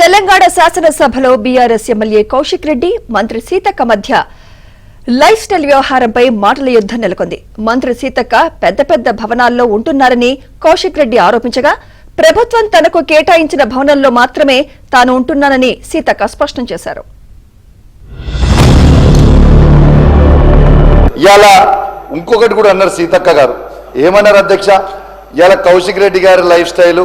తెలంగాణ శాసనసభలో BRS MLA Kaushik Reddy మంత్రి సీతక్క మధ్య లైఫ్ స్టైల్ వ్యవహారంపై మాటల యుద్ధం నెలకొంది. మంత్రి సీతక్క పెద్ద పెద్ద భవనాల్లో ఉంటున్నారని కౌశిక్ రెడ్డి ఆరోపించగా, ప్రభుత్వం తనకు కేటాయించిన భవనంలో మాత్రమే తాను ఉంటున్నానని సీతక్క స్పష్టం చేశారు. ఇలా ఇంకొకటి కూడా అన్నారు సీతక్క గారు. ఏమన్నారు అధ్యక్ష? ఇలా కౌశిక్ రెడ్డి గారి లైఫ్ స్టైల్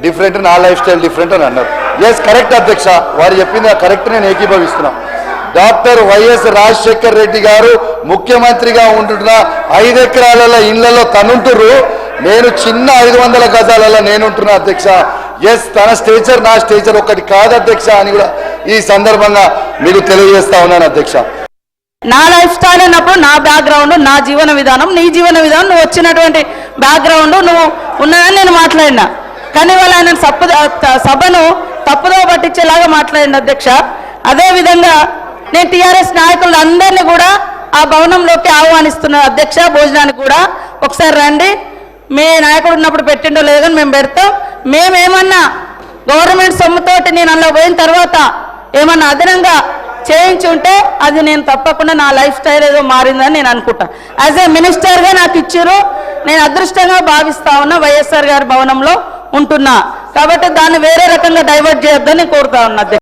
డిఫరెంట్, నా లైఫ్ స్టైల్ డిఫరెంట్ అని అన్నారు. ఎస్, కరెక్ట్ అధ్యక్ష, వారు చెప్పింది కరెక్ట్, నేను ఏకీభవిస్తున్నా. డాక్టర్ వైఎస్ రాజశేఖర్ రెడ్డి గారు ముఖ్యమంత్రిగా ఉంటున్న 5 ఎకరాల ఇళ్లలో తనుంటుర్రు, నేను చిన్న 500 గజాలలో నేనుంటున్నా అధ్యక్ష. ఎస్, తన స్టేచర్ నా స్టేచర్ ఒకటి కాదు అధ్యక్ష అని కూడా ఈ సందర్భంగా మీకు తెలియజేస్తా ఉన్నాను అధ్యక్ష. నా లైఫ్ స్టైల్ అన్నప్పుడు నా బ్యాక్గ్రౌండ్, నా జీవన విధానం, నీ జీవన విధానం, నువ్వు వచ్చినటువంటి బ్యాక్గ్రౌండ్ నువ్వు ఉన్నదని నేను మాట్లాడినా. కానీ వాళ్ళు ఆయన సభను తప్పుదో పట్టించేలాగా మాట్లాడింది అధ్యక్ష. అదేవిధంగా నేను టీఆర్ఎస్ నాయకులు అందరినీ కూడా ఆ భవనంలోకి ఆహ్వానిస్తున్నాను అధ్యక్ష. భోజనానికి కూడా ఒకసారి రండి, మీ నాయకుడు ఉన్నప్పుడు పెట్టిండో లేదో కానీ మేము పెడతాం. మేమేమన్నా గవర్నమెంట్ సొమ్ముతోటి నేను అందులో పోయిన తర్వాత ఏమన్నా అదనంగా చేయించి ఉంటే అది నేను తప్పకుండా నా లైఫ్ స్టైల్ ఏదో మారిందని నేను అనుకుంటా. యాజ్ ఏ మినిస్టర్గా నాకు ఇచ్చారు, నేను అదృష్టంగా భావిస్తా ఉన్నా వైఎస్ఆర్ గారి భవనంలో ఉంటున్నా. కాబట్టి దాన్ని వేరే రకంగా డైవర్ట్ చేయొద్దని కోరుతా ఉన్నా.